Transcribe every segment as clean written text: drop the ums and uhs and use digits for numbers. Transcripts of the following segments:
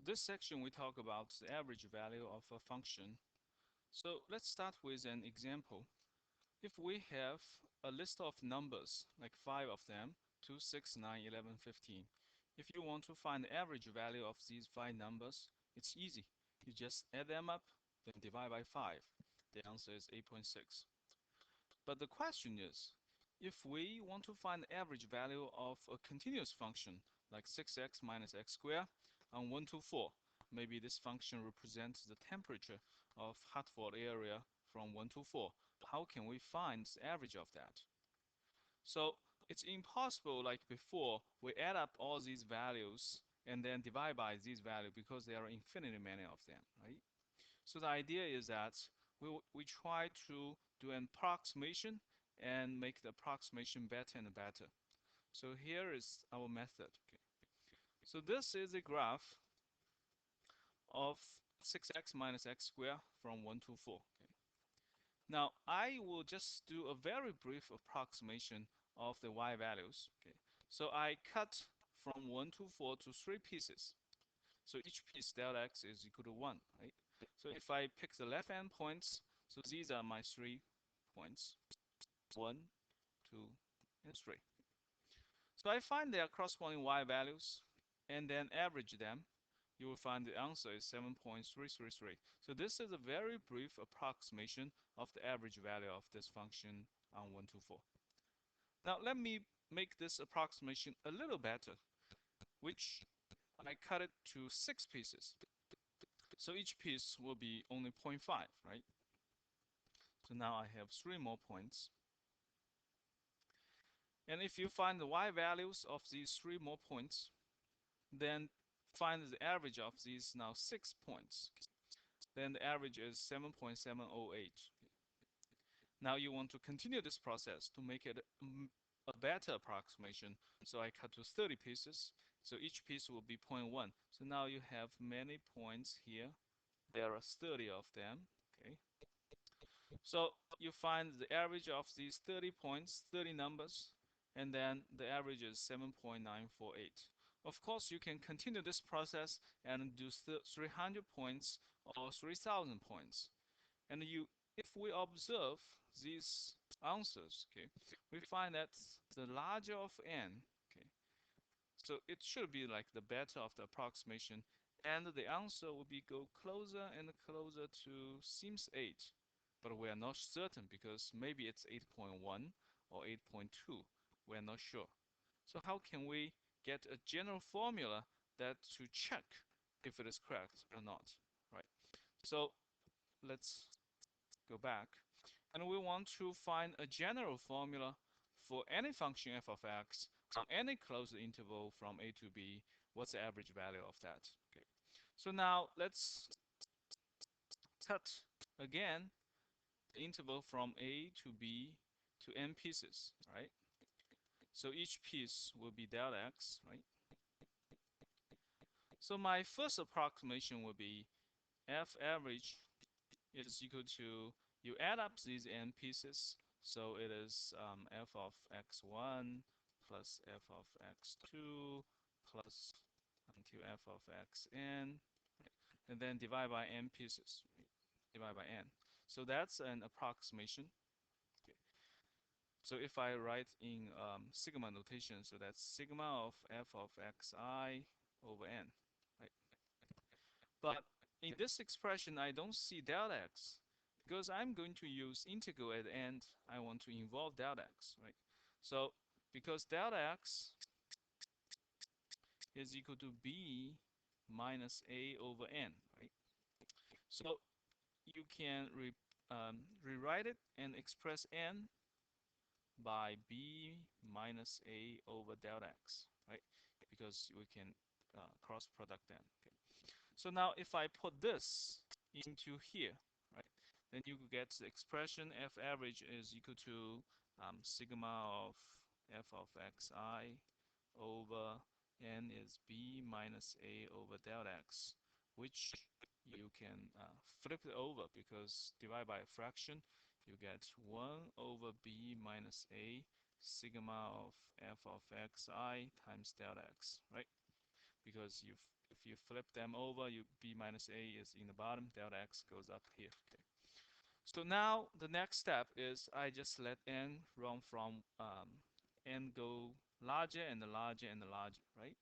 This section we talk about the average value of a function. So let's start with an example. If we have a list of numbers, like 5 of them, 2, 6, 9, 11, 15. If you want to find the average value of these 5 numbers, it's easy. You just add them up, then divide by 5. The answer is 8.6. But the question is, if we want to find the average value of a continuous function, like 6x minus x squared on 1 to 4, maybe this function represents the temperature of Hartford area from 1 to 4. How can we find the average of that? So it's impossible like before, we add up all these values and then divide by these values because there are infinitely many of them, right? So the idea is that we try to do an approximation and make the approximation better and better. So here is our method. Okay. So this is a graph of 6x minus x squared from 1 to 4. Okay. Now I will just do a very brief approximation of the y values. Okay. So I cut from 1 to 4 to 3 pieces. So each piece delta x is equal to 1, right? So if I pick the left hand points, so these are my 3 points, 1, 2, and 3. So I find their corresponding y values and then average them. You will find the answer is 7.333. So this is a very brief approximation of the average value of this function on 1 to 4. Now let me make this approximation a little better, which I cut it to 6 pieces. So each piece will be only 0.5, right? So now I have 3 more points. And if you find the y values of these 3 more points, then find the average of these now 6 points. Then the average is 7.708. Now you want to continue this process to make it a better approximation. So I cut to 30 pieces. So each piece will be 0.1. So now you have many points here. There are 30 of them. Okay. So you find the average of these 30 points, 30 numbers, and then the average is 7.948. Of course, you can continue this process and do 300 points or 3,000 points. And if we observe these answers, okay, we find that the larger of n, okay, so it should be like the better of the approximation, and the answer will be go closer and closer to seems 8, but we are not certain because maybe it's 8.1 or 8.2. We are not sure. So how can we get a general formula that to check if it is correct or not, right? So let's go back, and we want to find a general formula for any function f of x on any closed interval from a to b. What's the average value of that? Okay. So now let's cut again the interval from a to b to n pieces, right? So each piece will be delta x, right? So my first approximation will be f average is equal to, you add up these n pieces, so it is f of x1 plus f of x2 plus until f of xn, and then divide by n pieces, divide by n. So that's an approximation. Okay. So if I write in sigma notation, so that's sigma of f of xi over n, right? But in this expression, I don't see delta x because I'm going to use integral at the end. I want to involve delta x, right? So because delta x is equal to b minus a over n, right? So you can rewrite it and express n by b minus a over delta x, right? Because we can cross product them. Okay. So now if I put this into here, right, then you get the expression f average is equal to sigma of f of xi over n is b minus a over delta x, which you can flip it over because divide by a fraction, you get 1 over b minus a sigma of f of xi times delta x, right? Because if you flip them over, you b minus a is in the bottom, delta x goes up here. Okay. So now the next step is I just let n run from n go larger and larger and larger, right?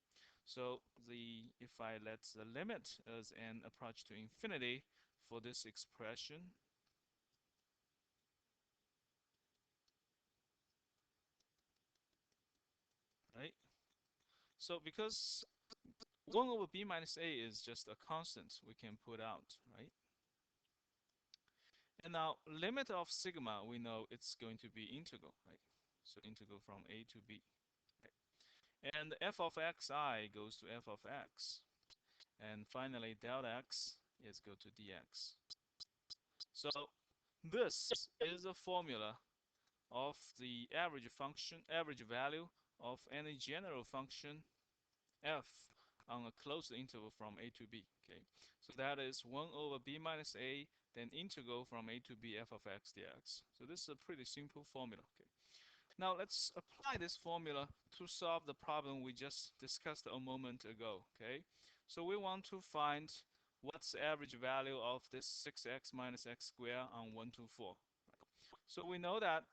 So if I let the limit as n approach to infinity for this expression, right? So because 1 over b minus a is just a constant we can put out, right? And now limit of sigma, we know it's going to be integral, right? So integral from a to b. Right? And f of xi goes to f of x. And finally, delta x is go to dx. So this is a formula of the average function, average value of any general function f on a closed interval from a to b. Okay, so that is 1 over b minus a, then integral from a to b f of x dx. So this is a pretty simple formula. Okay, now let's apply this formula to solve the problem we just discussed a moment ago. Okay, so we want to find what's the average value of this 6x minus x squared on 1 to 4. So we know that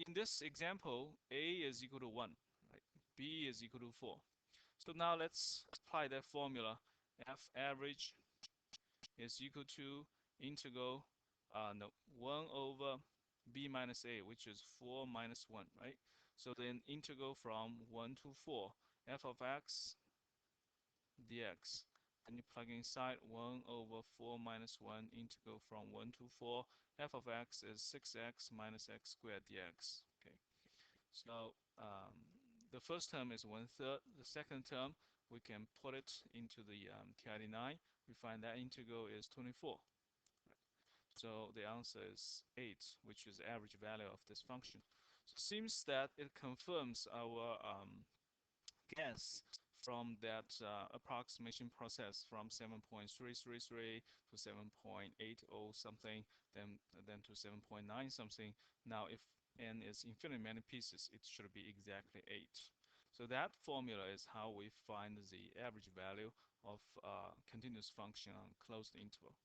in this example, a is equal to 1, right? B is equal to 4. So now let's apply that formula. F average is equal to integral, no, 1 over b minus a, which is 4 minus 1, right? So then integral from 1 to 4, f of x dx. And you plug inside 1 over 4 minus 1 integral from 1 to 4, f of x is 6x minus x squared dx. Okay, so the first term is 1/3. The second term, we can put it into the KID9. We find that integral is 24. So the answer is 8, which is the average value of this function. So it seems that it confirms our guess from that approximation process from 7.333 to 7.80 something, then to 7.9 something. Now, if n is infinitely many pieces, it should be exactly 8. So that formula is how we find the average value of continuous function on closed interval.